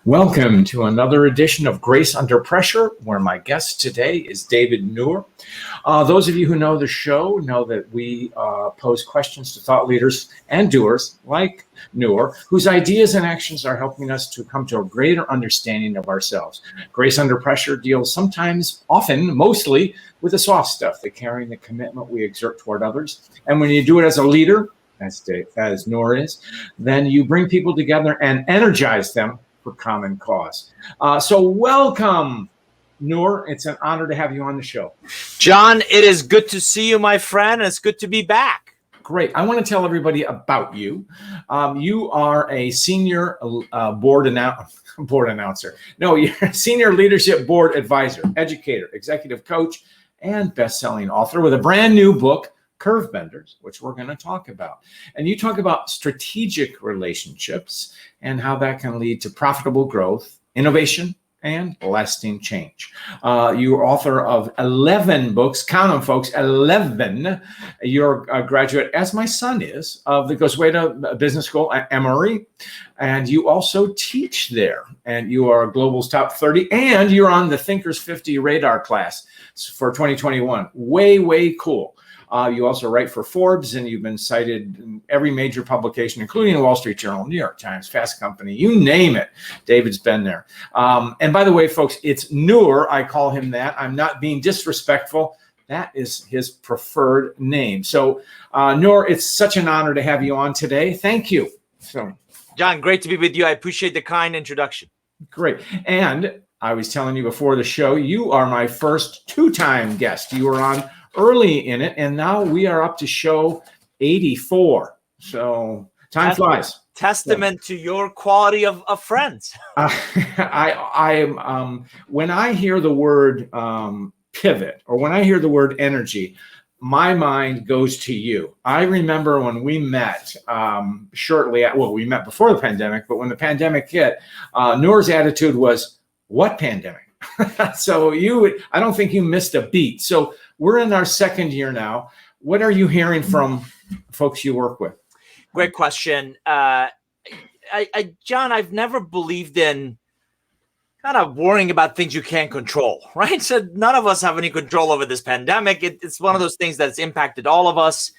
Welcome to another edition of Grace Under Pressure, where my guest today is David Nour. Those of you who know the show know that we pose questions to thought leaders and doers like Nour, whose ideas and actions are helping us to come to a greater understanding of ourselves. Grace Under Pressure deals sometimes, often, mostly with the soft stuff, the caring, the commitment we exert toward others. And when you do it as a leader, as Nour is, then you bring people together and energize them for common cause. So welcome, Nour. It's an honor to have you on the show. John, it is good to see you, my friend. It's good to be back. Great. I want to tell everybody about you. You are a senior board announcer. No, you're a senior leadership board advisor, educator, executive coach, and best-selling author with a brand new book, Curvebenders, which we're going to talk about. And you talk about strategic relationships and how that can lead to profitable growth, innovation, and lasting change. You're author of 11 books, count them folks, 11. You're a graduate, as my son is, of the Gosueta Business School at Emory. And you also teach there. And you are Global's top 30. And you're on the Thinkers 50 radar class for 2021. Way, way cool. You also write for Forbes, and you've been cited in every major publication, including the Wall Street Journal, New York Times, Fast Company, you name it. David's been there. And by the way, folks, it's Nour. I call him that. I'm not being disrespectful. That is his preferred name. So, Nour, it's such an honor to have you on today. Thank you. So, John, great to be with you. I appreciate the kind introduction. Great. And I was telling you before the show, you are my first two-time guest. You were on early in it, and now we are up to show 84. So time flies. Testament to your quality of friends. When I hear the word pivot, or when I hear the word energy, my mind goes to you. I remember when we met we met before the pandemic, but when the pandemic hit, Nour's attitude was, what pandemic? So I don't think you missed a beat. So we're in our second year now. What are you hearing from folks you work with? Great question. John, I've never believed in kind of worrying about things you can't control, right? So none of us have any control over this pandemic. It's one of those things that's impacted all of us.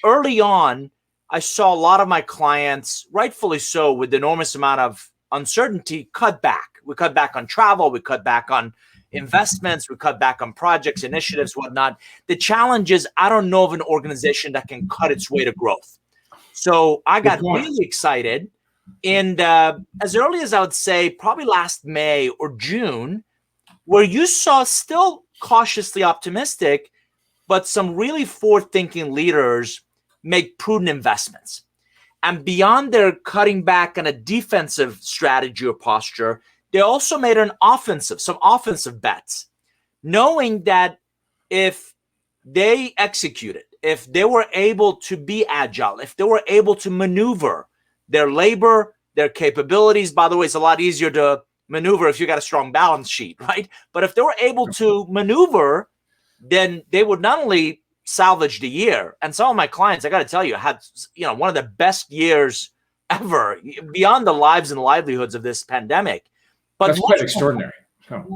Early on, I saw a lot of my clients, rightfully so, with the enormous amount of uncertainty, cut back. We cut back on travel. We cut back on investments. We cut back on projects, initiatives, whatnot. The challenge is I don't know of an organization that can cut its way to growth. So I got really excited. And as early as I would say, probably last May or June, where you saw still cautiously optimistic, but some really forward-thinking leaders make prudent investments. And beyond their cutting back on a defensive strategy or posture, they also made some offensive bets, knowing that if they executed, if they were able to be agile, if they were able to maneuver their labor, their capabilities, by the way, it's a lot easier to maneuver if you got a strong balance sheet, right? But if they were able to maneuver, then they would not only salvage the year, and some of my clients, I got to tell you, had one of the best years ever, beyond the lives and livelihoods of this pandemic. But that's quite extraordinary.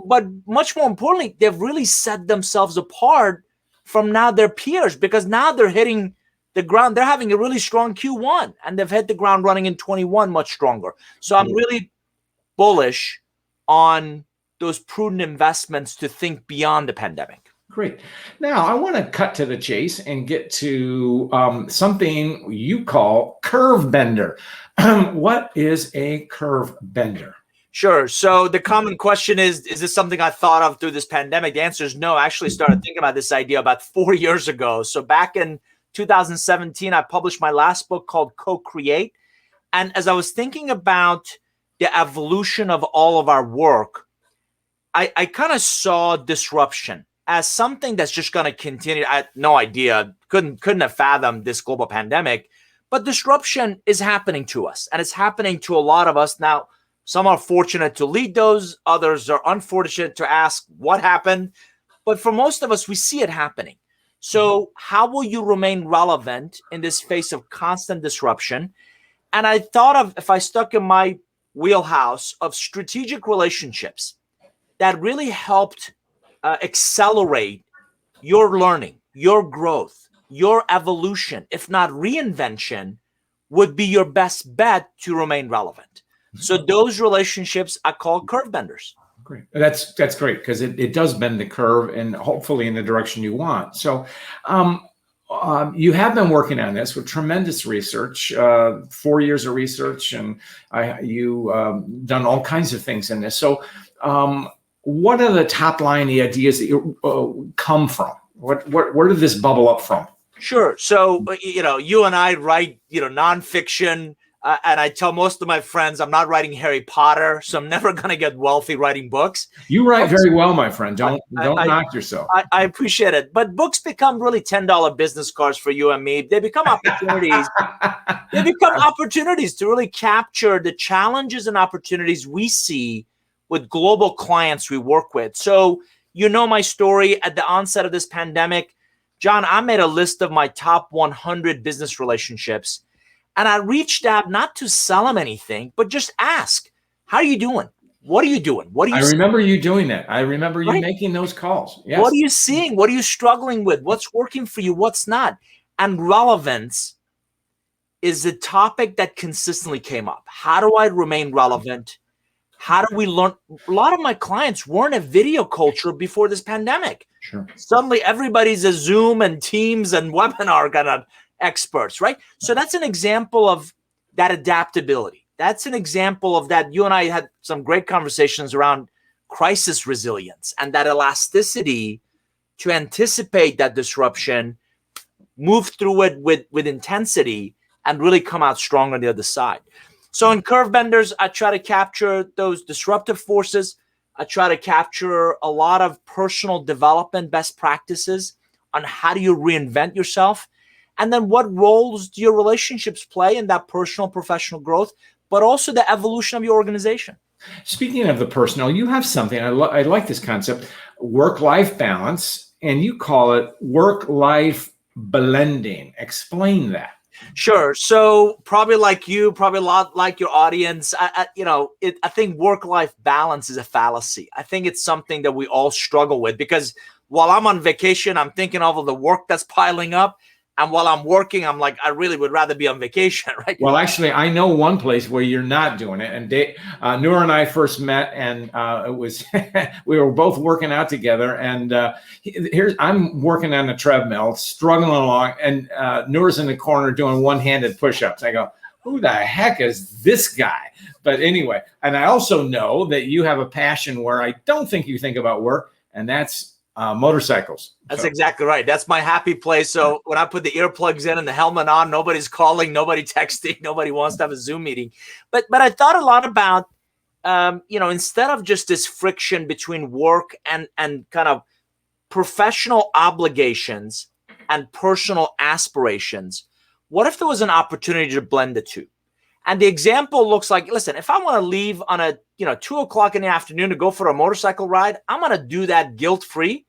But much more importantly, they've really set themselves apart from now their peers, because now they're hitting the ground. They're having a really strong Q1, and they've hit the ground running in 21 much stronger. So I'm really bullish on those prudent investments to think beyond the pandemic. Great. Now, I want to cut to the chase and get to something you call Curvebender. What is a Curvebender? Sure. So the common question is this something I thought of through this pandemic? The answer is no. I actually started thinking about this idea about 4 years ago. So back in 2017, I published my last book called Co-Create. And as I was thinking about the evolution of all of our work, I kind of saw disruption as something that's just going to continue. I had no idea, couldn't have fathomed this global pandemic, but disruption is happening to us, and it's happening to a lot of us. Now, some are fortunate to lead those, others are unfortunate to ask what happened, but for most of us, we see it happening. So how will you remain relevant in this face of constant disruption? And I thought of, if I stuck in my wheelhouse of strategic relationships that really helped accelerate your learning, your growth, your evolution, if not reinvention, would be your best bet to remain relevant. So those relationships I call Curvebenders. Great. That's great, because it does bend the curve, and hopefully in the direction you want. So you have been working on this with tremendous research, 4 years of research, and you done all kinds of things in this. So what are the top line, the ideas that you come from? Where did this bubble up from? Sure. So, you and I write, nonfiction, and I tell most of my friends I'm not writing Harry Potter, so I'm never going to get wealthy writing books. You write very well, my friend. Don't knock yourself. I appreciate it. But books become really $10 business cards for you and me. They become opportunities. They become opportunities to really capture the challenges and opportunities we see with global clients we work with. So, my story at the onset of this pandemic, John, I made a list of my top 100 business relationships. And I reached out not to sell them anything, but just ask, how are you doing? What are you doing? What are you remember you doing that. I remember you making those calls. Yes. What are you seeing? What are you struggling with? What's working for you? What's not? And relevance is a topic that consistently came up. How do I remain relevant? How do we learn? A lot of my clients weren't a video culture before this pandemic. Sure. Suddenly everybody's a Zoom and Teams and webinar kind of experts, right? So that's an example of that adaptability. That's an example of that. You and I had some great conversations around crisis resilience and that elasticity to anticipate that disruption, move through it with intensity, and really come out strong on the other side. So in Curvebenders, I try to capture those disruptive forces. I try to capture a lot of personal development best practices on how do you reinvent yourself. And then what roles do your relationships play in that personal professional growth, but also the evolution of your organization? Speaking of the personal, you have something, I like this concept, work-life balance, and you call it work-life blending. Explain that. Sure. So probably like you, probably a lot like your audience, I think work-life balance is a fallacy. I think it's something that we all struggle with because while I'm on vacation, I'm thinking of all the work that's piling up. And while I'm working, I'm like, I really would rather be on vacation, right? Well, actually, I know one place where you're not doing it. And Nour and I first met, and it was we were both working out together. And I'm working on the treadmill, struggling along, and Nour's in the corner doing one-handed push-ups. I go, who the heck is this guy? But anyway, and I also know that you have a passion where I don't think you think about work, and that's motorcycles. That's exactly right. That's my happy place. So when I put the earplugs in and the helmet on, nobody's calling, nobody texting, nobody wants to have a Zoom meeting. But I thought a lot about, instead of just this friction between work and kind of professional obligations and personal aspirations, what if there was an opportunity to blend the two? And the example looks like, listen, if I want to leave on a 2:00 in the afternoon to go for a motorcycle ride, I'm going to do that guilt-free.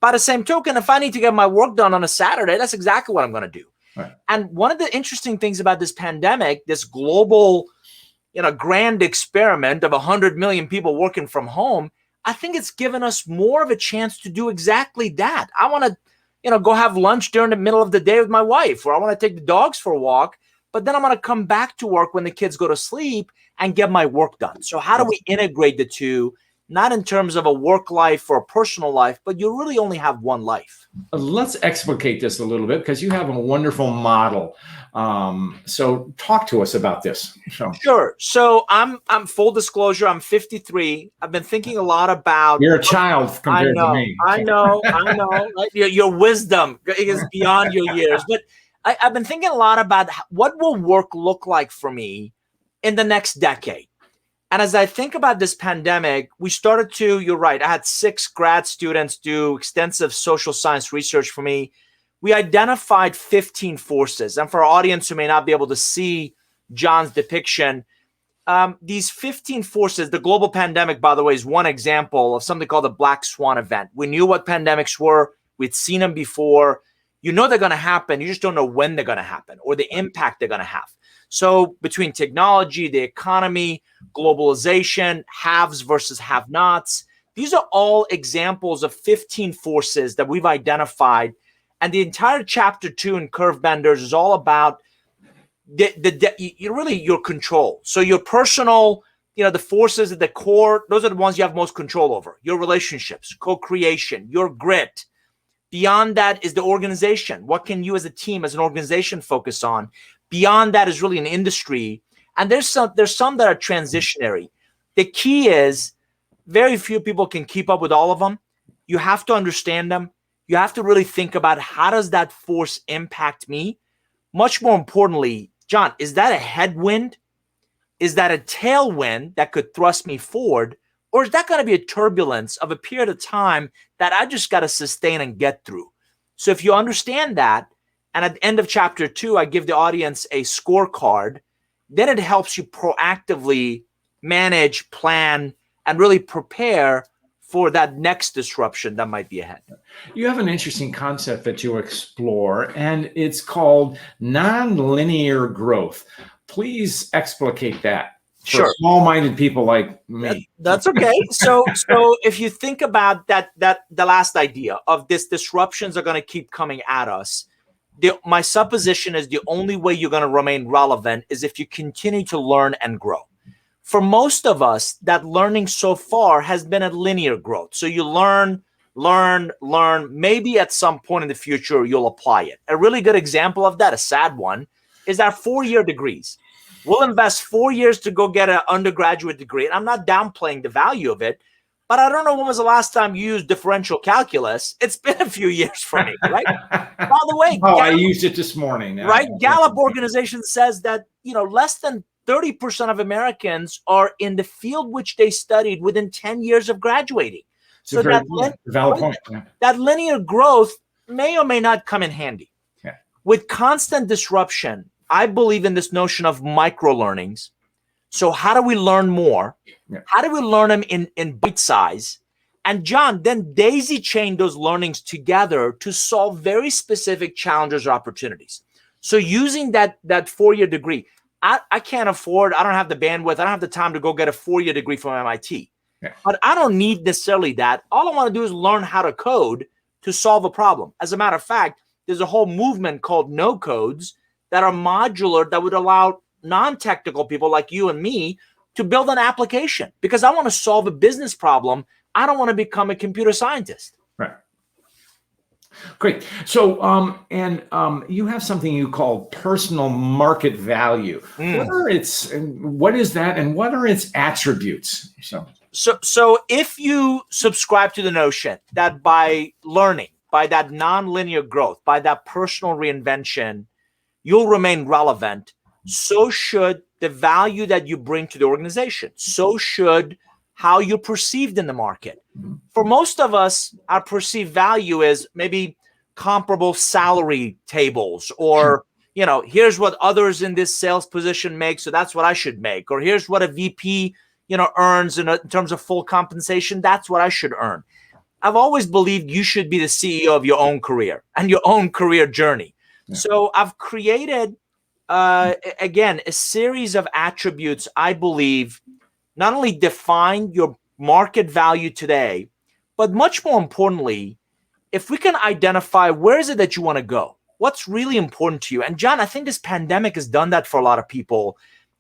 By the same token, if I need to get my work done on a Saturday, that's exactly what I'm going to do. Right. And one of the interesting things about this pandemic, this global, grand experiment of 100 million people working from home, I think it's given us more of a chance to do exactly that. I want to, go have lunch during the middle of the day with my wife, or I want to take the dogs for a walk. But then I'm going to come back to work when the kids go to sleep and get my work done. So how do we integrate the two, not in terms of a work life or a personal life, but you really only have one life? Let's explicate this a little bit because you have a wonderful model. So talk to us about this. Sure. So I'm full disclosure, I'm 53. I've been thinking a lot about— You're a child compared to me. I know. Right? Your wisdom is beyond your years. But I've been thinking a lot about what will work look like for me in the next decade. And as I think about this pandemic, we started to, you're right, I had 6 grad students do extensive social science research for me. We identified 15 forces. And for our audience who may not be able to see John's depiction, these 15 forces, the global pandemic, by the way, is one example of something called the Black Swan event. We knew what pandemics were. We'd seen them before. You know they're going to happen. You just don't know when they're going to happen or the impact they're going to have. So between technology, the economy, globalization, haves versus have-nots, these are all examples of 15 forces that we've identified. And the entire chapter 2 in Curvebenders is all about your control. So your personal, the forces at the core, those are the ones you have most control over. Your relationships, co-creation, your grit. Beyond that is the organization. What can you as a team, as an organization focus on? Beyond that is really an industry. And there's some that are transitionary. The key is very few people can keep up with all of them. You have to understand them. You have to really think about, how does that force impact me? Much more importantly, John, is that a headwind? Is that a tailwind that could thrust me forward? Or is that going to be a turbulence of a period of time that I just got to sustain and get through? So if you understand that, and at the end of chapter 2, I give the audience a scorecard, then it helps you proactively manage, plan, and really prepare for that next disruption that might be ahead. You have an interesting concept that you explore, and it's called NonLinear Growth. Please explicate that. Sure. Small-minded people like me. That's okay. So if you think about that the last idea of this, disruptions are going to keep coming at us. My supposition is the only way you're going to remain relevant is if you continue to learn and grow. For most of us, that learning so far has been a linear growth. So you learn. Maybe at some point in the future, you'll apply it. A really good example of that, a sad one, is our 4-year degrees. We'll invest 4 years to go get an undergraduate degree. And I'm not downplaying the value of it, but I don't know when was the last time you used differential calculus. It's been a few years for me, right? By the way, I used it this morning. Right? Gallup organization says that, less than 30% of Americans are in the field which they studied within 10 years of graduating. So that valid point. Yeah. That linear growth may or may not come in handy. Yeah. With constant disruption, I believe in this notion of micro learnings. So how do we learn more? Yeah. How do we learn them in bite size? And John, then daisy chain those learnings together to solve very specific challenges or opportunities. So using that 4-year degree, I can't afford, I don't have the bandwidth, I don't have the time to go get a 4-year degree from MIT. Yeah. But I don't need necessarily that. All I want to do is learn how to code to solve a problem. As a matter of fact, there's a whole movement called no codes that are modular that would allow non-technical people like you and me to build an application because I want to solve a business problem. I don't want to become a computer scientist. Right. Great. So, you have something you call personal market value. What is that, and what are its attributes? So if you subscribe to the notion that by learning, by that nonlinear growth, by that personal reinvention, you'll remain relevant, so should the value that you bring to the organization. So should how you're perceived in the market. For most of us, our perceived value is maybe comparable salary tables, or, here's what others in this sales position make, so that's what I should make. Or here's what a VP, earns in terms of full compensation, that's what I should earn. I've always believed you should be the CEO of your own career and your own career journey. Yeah. So I've created, again, a series of attributes I believe not only define your market value today, but much more importantly, if we can identify where is it that you want to go, what's really important to you. And John, I think this pandemic has done that for a lot of people.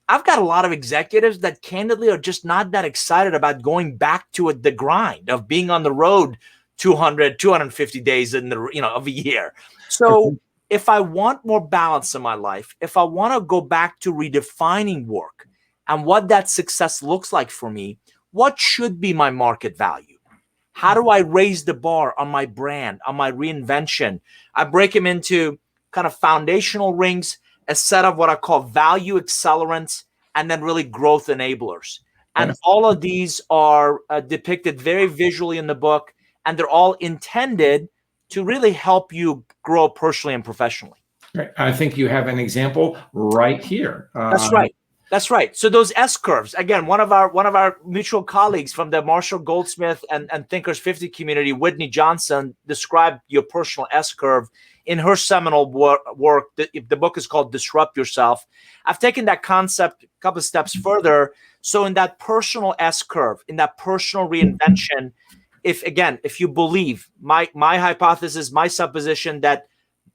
I've got a lot of executives that candidly are just not that excited about going back to the grind of being on the road 250 days of a year. So if I want more balance in my life, if I want to go back to redefining work and what that success looks like for me, what should be my market value? How do I raise the bar on my brand, on my reinvention? I break them into kind of foundational rings, a set of what I call value accelerants, and then really growth enablers. And all of these are depicted very visually in the book, and they're all intended to really help you grow personally and professionally. Right. I think you have an example right here. That's right. That's right. So those S curves, again, one of our mutual colleagues from the Marshall Goldsmith and Thinkers 50 community, Whitney Johnson, described your personal S curve in her seminal work. The book is called Disrupt Yourself. I've taken that concept a couple of steps further. So in that personal S curve, in that personal reinvention, if you believe my hypothesis, my supposition that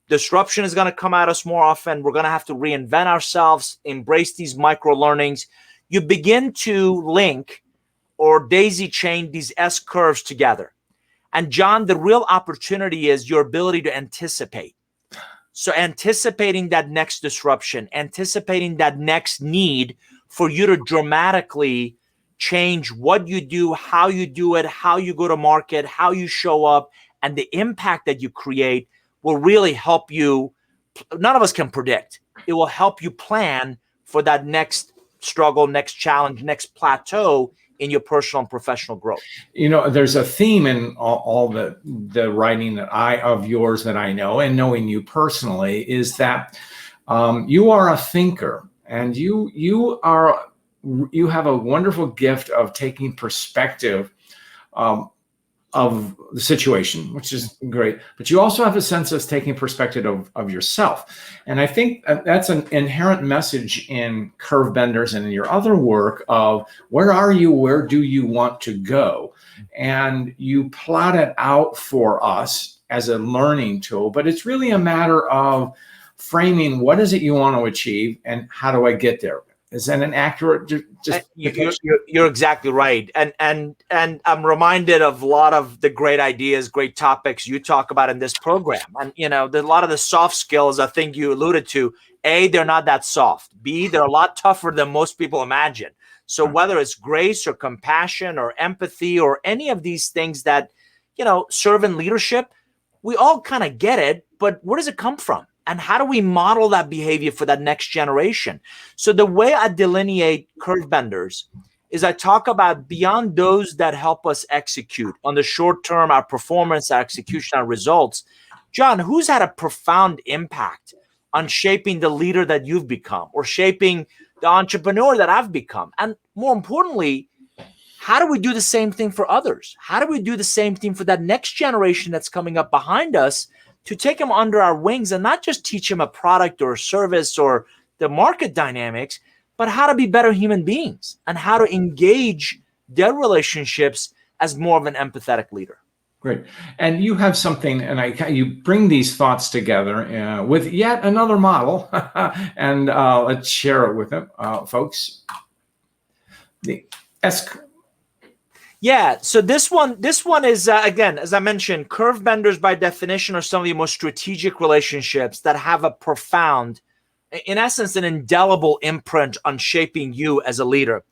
disruption is going to come at us more often. We're going to have to reinvent ourselves, embrace these micro learnings. You begin to link or daisy chain these S curves together. And John, the real opportunity is your ability to anticipate. So anticipating that next disruption, anticipating that next need for you to dramatically change what you do, how you do it, how you go to market, how you show up, and the impact that you create will really help you. None of us can predict. It will help you plan for that next struggle, next challenge, next plateau in your personal and professional growth. You know, there's a theme in all the writing of yours that I know, and knowing you personally, is that you are a thinker, and you have a wonderful gift of taking perspective of the situation, which is great, but you also have a sense of taking perspective of yourself. And I think that's an inherent message in Curvebenders and in your other work of where are you, where do you want to go? And you plot it out for us as a learning tool, but it's really a matter of framing what is it you want to achieve and how do I get there? Is that an accurate? You're exactly right, and I'm reminded of a lot of the great ideas, great topics you talk about in this program. And a lot of the soft skills, I think you alluded to. A, they're not that soft. B, they're a lot tougher than most people imagine. So whether it's grace or compassion or empathy or any of these things that serve in leadership, we all kind of get it. But where does it come from? And how do we model that behavior for that next generation? So the way I delineate Curvebenders is I talk about beyond those that help us execute on the short term, our performance, our execution, our results. John, who's had a profound impact on shaping the leader that you've become or shaping the entrepreneur that I've become? And more importantly, how do we do the same thing for others? How do we do the same thing for that next generation that's coming up behind us, to take them under our wings and not just teach them a product or a service or the market dynamics, but how to be better human beings and how to engage their relationships as more of an empathetic leader. Great. And you have something, and you bring these thoughts together with yet another model, and let's share it with them, folks. The Yeah, so this one is, again, as I mentioned, Curvebenders by definition are some of the most strategic relationships that have a profound, in essence, an indelible imprint on shaping you as a leader.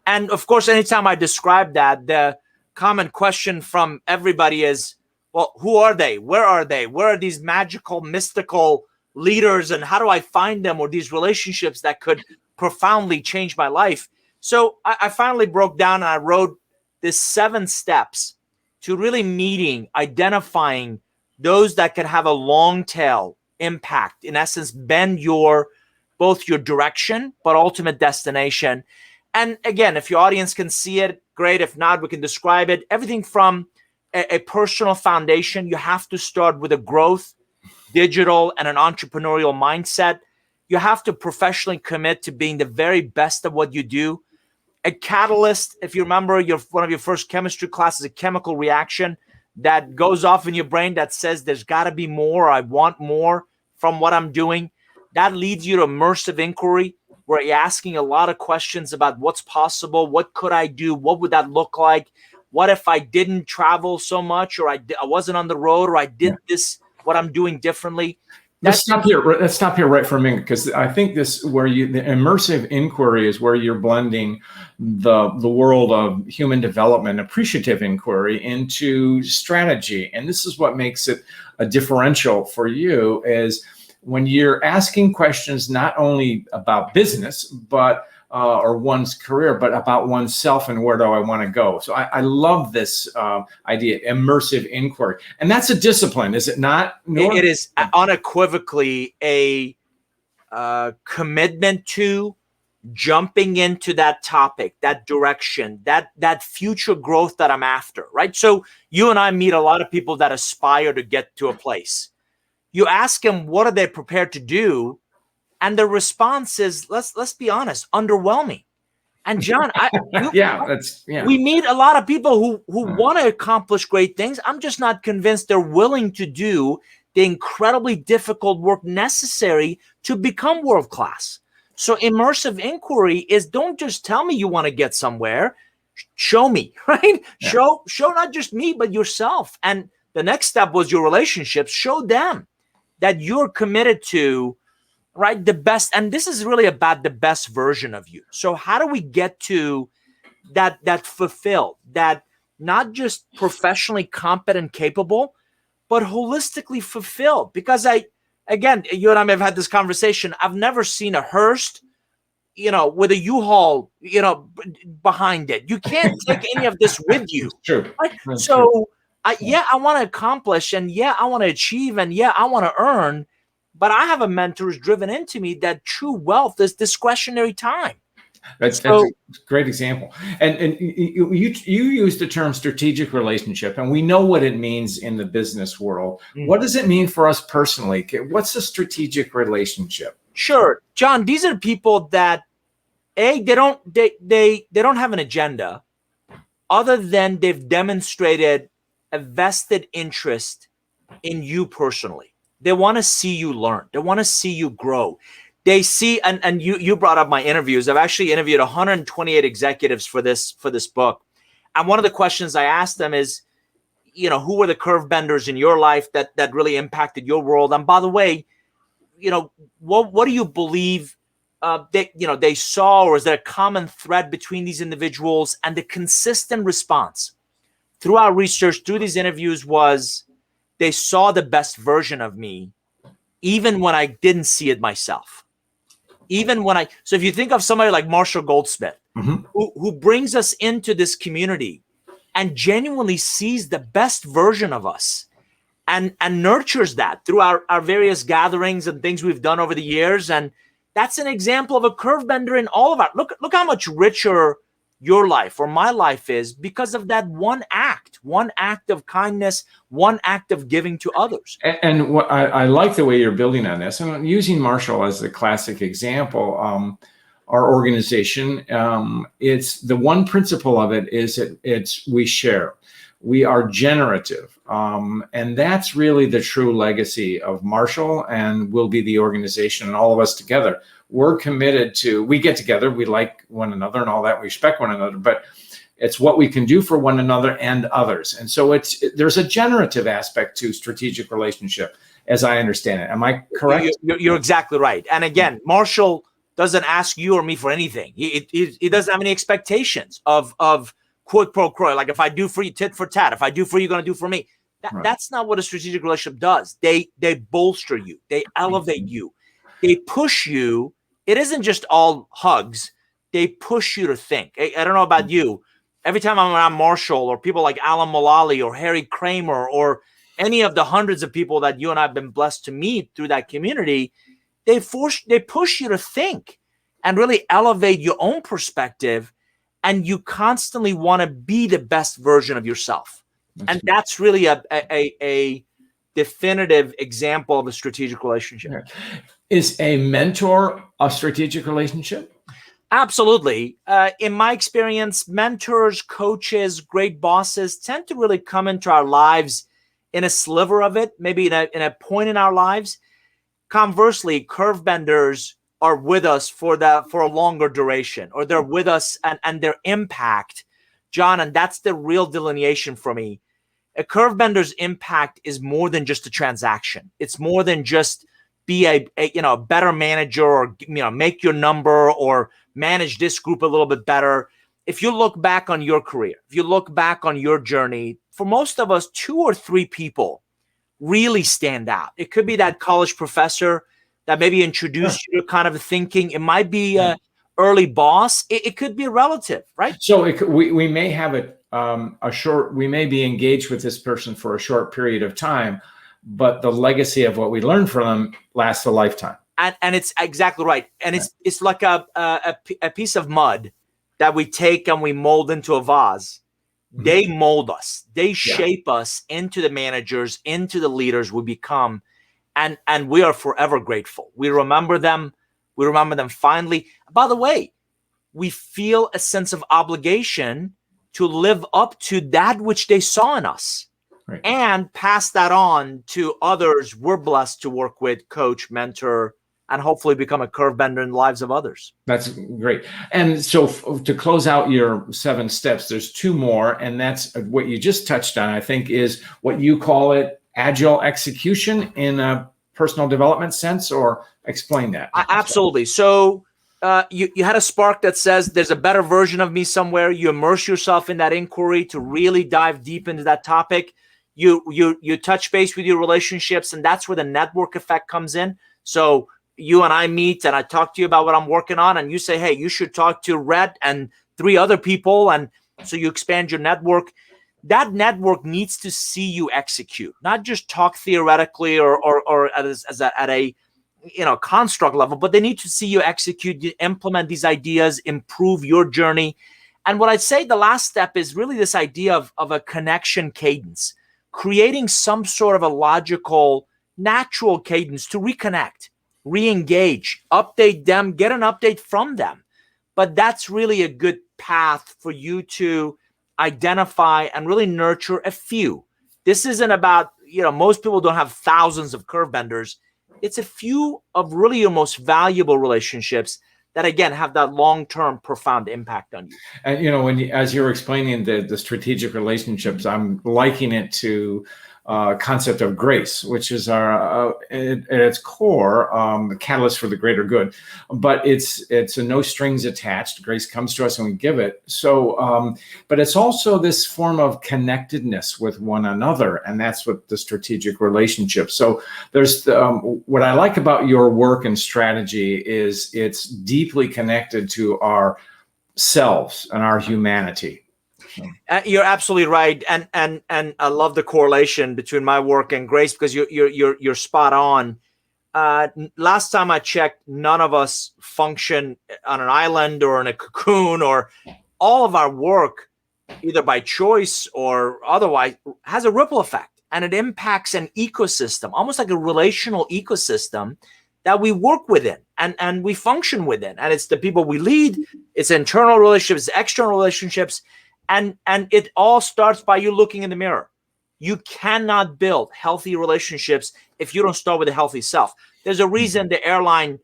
And of course, anytime I describe that, the common question from everybody is, well, who are they? Where are they? Where are these magical, mystical leaders? And how do I find them, or these relationships that could profoundly change my life? So I finally broke down and I wrote this 7 steps to really identifying those that can have a long tail impact, in essence, bend both your direction, but ultimate destination. And again, if your audience can see it, great. If not, we can describe it. Everything from a personal foundation. You have to start with a growth, digital, and an entrepreneurial mindset. You have to professionally commit to being the very best at what you do. A catalyst, if you remember, one of your first chemistry classes, a chemical reaction that goes off in your brain that says there's got to be more, I want more from what I'm doing. That leads you to immersive inquiry, where you're asking a lot of questions about what's possible, what could I do, what would that look like, what if I didn't travel so much, or I wasn't on the road, or I did this, what I'm doing differently. Let's stop here right for a minute, because I think the immersive inquiry is where you're blending the world of human development, appreciative inquiry, into strategy. And this is what makes it a differential for you, is when you're asking questions not only about business, but or one's career, but about oneself and where do I want to go. So I love this idea, immersive inquiry. And that's a discipline, is it not? It is unequivocally a commitment to jumping into that topic, that direction, that future growth that I'm after, right? So you and I meet a lot of people that aspire to get to a place. You ask them, what are they prepared to do? And the response is, let's be honest, underwhelming. And John, we meet a lot of people who want to accomplish great things. I'm just not convinced they're willing to do the incredibly difficult work necessary to become world class. So immersive inquiry is, don't just tell me you want to get somewhere, show me, right? Yeah. Show not just me, but yourself. And the next step was your relationships. Show them that you're committed to, right, the best. And this is really about the best version of you. So how do we get to that fulfilled, that not just professionally competent, capable, but holistically fulfilled? Because again, you and I may have had this conversation. I've never seen a Hearst, with a U-Haul, behind it. You can't take any of this with you. True. Right? So, I want to accomplish, and I want to achieve, and I want to earn. But I have a mentor who's driven into me that true wealth is discretionary time. That's a great example. And you use the term strategic relationship, and we know what it means in the business world. What does it mean for us personally? What's a strategic relationship? Sure, John. These are people that they don't have an agenda, other than they've demonstrated a vested interest in you personally. They want to see you learn. They want to see you grow. They see, and you brought up my interviews. I've actually interviewed 128 executives for this book. And one of the questions I asked them is, who were the Curvebenders in your life that really impacted your world? And by the way, what do you believe they saw, or is there a common thread between these individuals? And the consistent response through our research, through these interviews, was they saw the best version of me, even when I didn't see it myself. So if you think of somebody like Marshall Goldsmith, who brings us into this community and genuinely sees the best version of us and nurtures that through our various gatherings and things we've done over the years. And that's an example of a Curvebender in all of our, look how much richer your life or my life is because of that one act of kindness, one act of giving to others. And what I like the way you're building on this, and using Marshall as the classic example. Our organization, it's the one principle of it is it's we share, we are generative, and that's really the true legacy of Marshall, and will be the organization, and all of us together. We're committed to, we get together, we like one another and all that, we respect one another, but it's what we can do for one another and others. And so there's a generative aspect to strategic relationship, as I understand it. Am I correct? You're exactly right. And again, Marshall doesn't ask you or me for anything. He doesn't have any expectations of quid pro quo. Like, if I do for you, tit for tat. If I do for you, you're going to do for me. That's not what a strategic relationship does. They bolster you. They elevate you. They push you. It isn't just all hugs. They push you to think. I don't know about you. Every time I'm around Marshall or people like Alan Mulally or Harry Kramer or any of the hundreds of people that you and I have been blessed to meet through that community, they push you to think and really elevate your own perspective, and you constantly want to be the best version of yourself. That's really a definitive example of a strategic relationship. Is a mentor a strategic relationship? Absolutely. In my experience, mentors, coaches, great bosses tend to really come into our lives in a sliver of it, maybe in a point in our lives. Conversely, Curvebenders are with us for a longer duration, or they're with us and their impact, John, and that's the real delineation for me. A Curvebender's impact is more than just a transaction. It's more than just be a better manager, or make your number, or manage this group a little bit better. If you look back on your career, if you look back on your journey, for most of us, 2 or 3 people really stand out. It could be that college professor that maybe introduced you to kind of thinking. It might be an early boss. It could be a relative, right? So we may have we may be engaged with this person for a short period of time, but the legacy of what we learned from them lasts a lifetime. And it's exactly right. And it's like a piece of mud that we take and we mold into a vase. They mold us. They shape us into the managers, into the leaders we become. And we are forever grateful. We remember them. We remember them fondly. By the way, we feel a sense of obligation to live up to that which they saw in us, and pass that on to others we're blessed to work with, coach, mentor, and hopefully become a curve bender in the lives of others. That's great. And so to close out your 7 steps, there's 2 more, and that's what you just touched on, I think, is what you call it agile execution in a personal development sense, or explain that. Absolutely. So you had a spark that says there's a better version of me somewhere. You immerse yourself in that inquiry to really dive deep into that topic. You touch base with your relationships, and that's where the network effect comes in. So you and I meet, and I talk to you about what I'm working on, and you say, hey, you should talk to Rhett and 3 other people, and so you expand your network. That network needs to see you execute, not just talk theoretically or at a construct level, but they need to see you execute, you implement these ideas, improve your journey. And what I'd say the last step is really this idea of a connection cadence, creating some sort of a logical, natural cadence to reconnect, re-engage, update them, get an update from them. But that's really a good path for you to identify and really nurture a few. This isn't about, most people don't have thousands of curve benders. It's a few of really your most valuable relationships that, again, have that long-term profound impact on you. And, as you're explaining the strategic relationships, I'm liking it to concept of grace, which is our at its core the catalyst for the greater good. But it's a no strings attached. Grace comes to us and we give it. So, but it's also this form of connectedness with one another, and that's what the strategic relationship. So there's what I like about your work and strategy is it's deeply connected to our selves and our humanity. You're absolutely right, and I love the correlation between my work and Grace, because you're spot on. Last time I checked, none of us function on an island or in a cocoon, or all of our work, either by choice or otherwise, has a ripple effect, and it impacts an ecosystem, almost like a relational ecosystem that we work within and we function within. And it's the people we lead, it's internal relationships, external relationships. And it all starts by you looking in the mirror. You cannot build healthy relationships if you don't start with a healthy self. There's a reason the airline,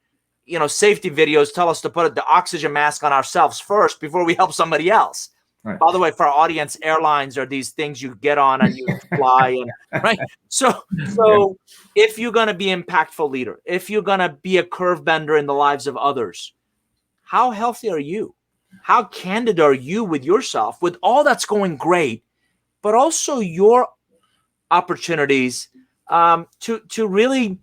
safety videos tell us to put the oxygen mask on ourselves first before we help somebody else. Right. By the way, for our audience, airlines are these things you get on and you fly, right? So if you're going to be an impactful leader, if you're going to be a curve bender in the lives of others, how healthy are you? How candid are you with yourself, with all that's going great, but also your opportunities to really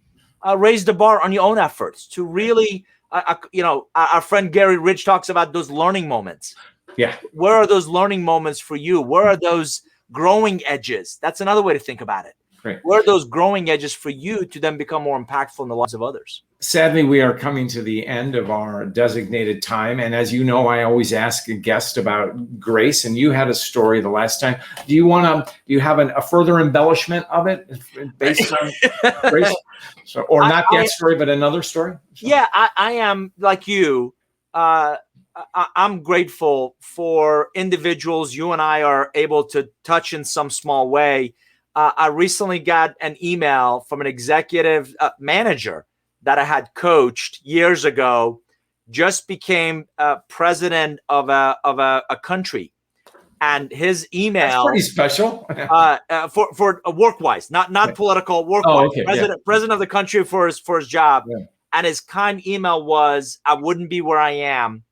raise the bar on your own efforts, to really, our friend Gary Ridge talks about those learning moments. Yeah. Where are those learning moments for you? Where are those growing edges? That's another way to think about it. Great. Where are those growing edges for you to then become more impactful in the lives of others? Sadly, we are coming to the end of our designated time. And as you know, I always ask a guest about grace, and you had a story the last time. Do you have a further embellishment of it based on grace? So, or not that story, but another story? So. Yeah, I am like you. I'm grateful for individuals you and I are able to touch in some small way. I recently got an email from an executive manager that I had coached years ago, just became president of a country, and his email. That's pretty special. For work-wise, not political, work-wise. Oh, okay, president of the country for his job, yeah. And his kind email was, "I wouldn't be where I am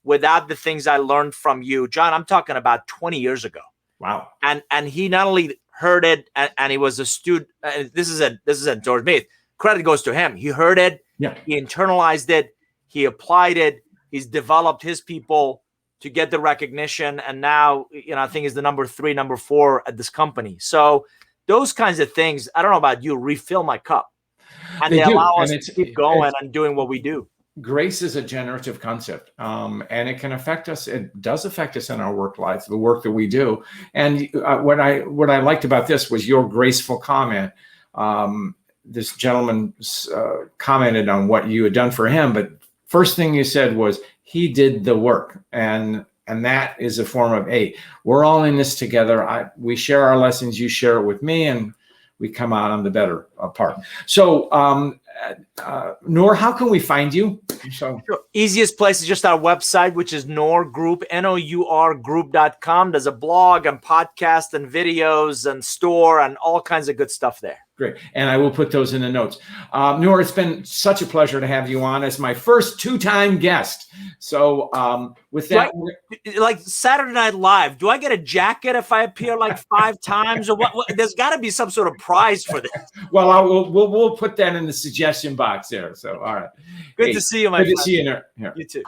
without the things I learned from you, John." I'm talking about 20 years ago. Wow. And he not only heard it, and he was a student. This isn't George Meath. Credit goes to him. He heard it. Yeah. He internalized it. He applied it. He's developed his people to get the recognition. And now, I think he's the number 3, number 4 at this company. So those kinds of things, I don't know about you, refill my cup. And They they do, allow us and to keep going and doing what we do. grace is a generative concept, and it can affect us. It does affect us in our work life, the work that we do. And what I liked about this was your graceful comment. This gentleman commented on what you had done for him, but first thing you said was he did the work, and that is a form of, hey, we're all in this together. We share our lessons. You share it with me, and we come out on the better part. So, Nour, how can we find you? So sure. Easiest place is just our website, which is Nour Group, Nour Group.com. There's a blog and podcast and videos and store and all kinds of good stuff there. Great. And I will put those in the notes. Nour, it's been such a pleasure to have you on as my first two-time guest. So with that, like Saturday Night Live, do I get a jacket if I appear like 5 times, or what? There's got to be some sort of prize for this. Well, we'll put that in the suggestion box there. So all right. Good to see you, my friend. Good to see you, Nour. You too.